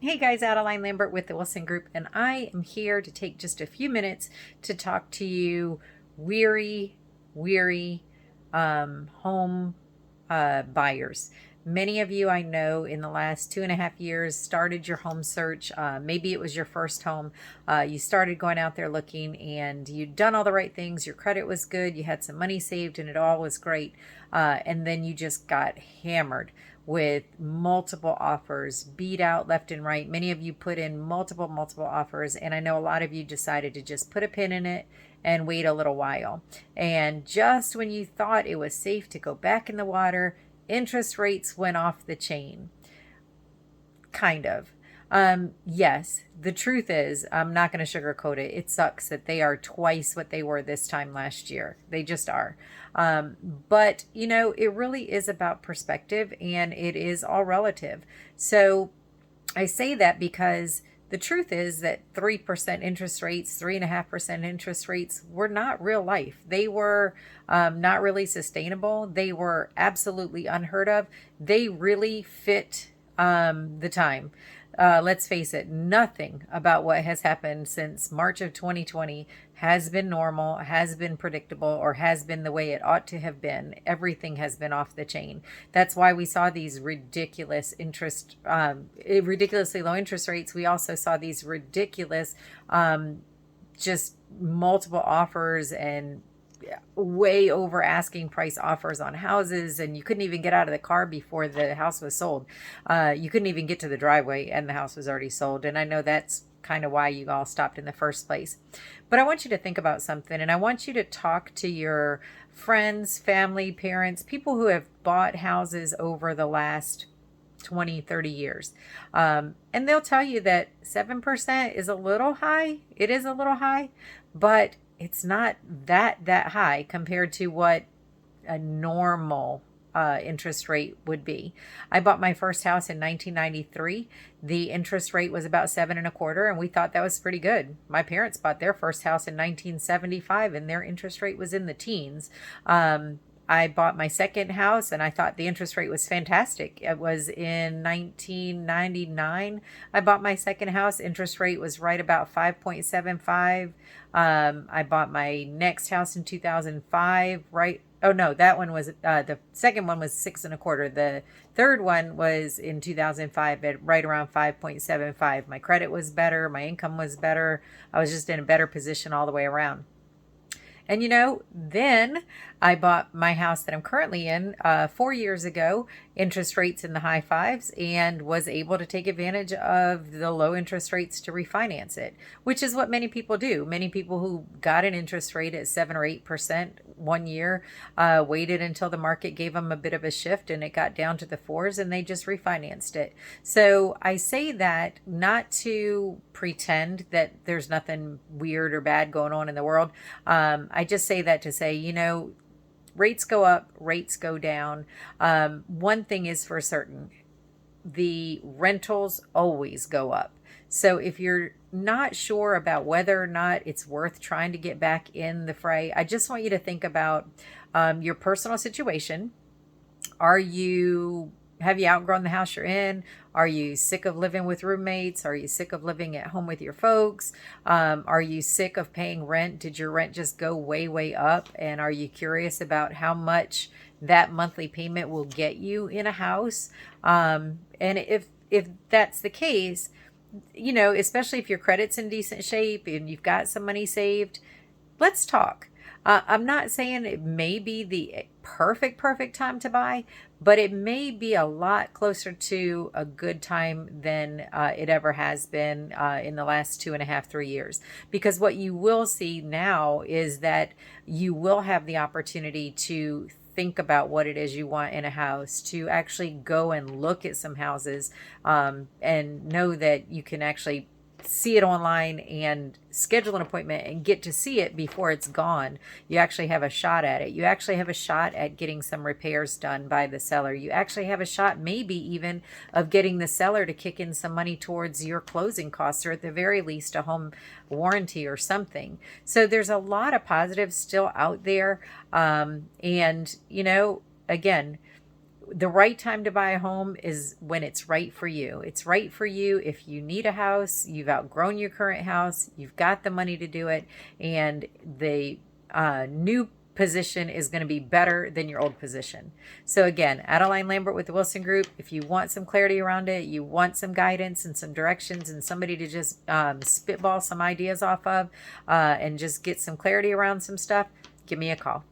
Hey guys, Adeline Lambert with the Wilson Group, and I am here to take just a few minutes to talk to you weary home buyers. Many of you I know in the last 2.5 years started your home search. Maybe it was your first home. You started going out there looking and you'd done all the right things. Your credit was good. You had some money saved and it all was great. And then you just got hammered with multiple offers, beat out left and right. Many of you put in multiple offers. And I know a lot of you decided to just put a pin in it and wait a little while. And just when you thought it was safe to go back in the water, interest rates went off the chain. Kind of. Yes, the truth is, I'm not going to sugarcoat it. It sucks that they are twice what they were this time last year. They just are. But, it really is about perspective and it is all relative. So I say that because the truth is that 3% interest rates, 3.5% interest rates were not real life. They were not really sustainable. They were absolutely unheard of. They really fit the time. Let's face it, nothing about what has happened since March of 2020 has been normal, has been predictable, or has been the way it ought to have been. Everything has been off the chain. That's why we saw these ridiculously low interest rates. We also saw these ridiculous, just multiple offers and way over asking price offers on houses, and you couldn't even get out of the car before the house was sold. You couldn't even get to the driveway and the house was already sold. And I know that's kind of why you all stopped in the first place. But I want you to think about something, and I want you to talk to your friends, family, parents, people who have bought houses over the last 20, 30 years. And they'll tell you that 7% is a little high. It is a little high, but it's not that high compared to what a normal interest rate would be. I bought my first house in 1993. The interest rate was about 7.25%, and we thought that was pretty good. My parents bought their first house in 1975, and their interest rate was in the teens. I bought my second house and I thought the interest rate was fantastic. It was in 1999. I bought my second house. Interest rate was right about 5.75. I bought my next house in 2005, right? Oh no, that one was, the second one was 6.25. The third one was in 2005 at right around 5.75. My credit was better. My income was better. I was just in a better position all the way around. And then I bought my house that I'm currently in 4 years ago, interest rates in the high fives, and was able to take advantage of the low interest rates to refinance it, which is what many people do. Many people who got an interest rate at 7 or 8% one year waited until the market gave them a bit of a shift and it got down to the fours and they just refinanced it. So I say that not to pretend that there's nothing weird or bad going on in the world. I just say that to say, rates go up, rates go down. One thing is for certain, the rentals always go up. So if you're not sure about whether or not it's worth trying to get back in the fray, I just want you to think about your personal situation. Have you outgrown the house you're in? Are you sick of living with roommates? Are you sick of living at home with your folks? Are you sick of paying rent? Did your rent just go way up? And are you curious about how much that monthly payment will get you in a house? And if that's the case, especially if your credit's in decent shape and you've got some money saved, let's talk. I'm not saying it may be the perfect time to buy, but it may be a lot closer to a good time than it ever has been in the last 2.5, 3 years. Because what you will see now is that you will have the opportunity to think about what it is you want in a house, to actually go and look at some houses, and know that you can actually see it online and schedule an appointment and get to see it before it's gone. You actually have a shot at it. You actually have a shot at getting some repairs done by the seller. You actually have a shot maybe even of getting the seller to kick in some money towards your closing costs, or at the very least a home warranty or something. So there's a lot of positives still out there. And again, the right time to buy a home is when it's right for you. It's right for you if you need a house, you've outgrown your current house, you've got the money to do it, and the new position is going to be better than your old position. So again, Adeline Lambert with the Wilson Group. If you want some clarity around it, you want some guidance and some directions and somebody to just spitball some ideas off of and just get some clarity around some stuff, give me a call.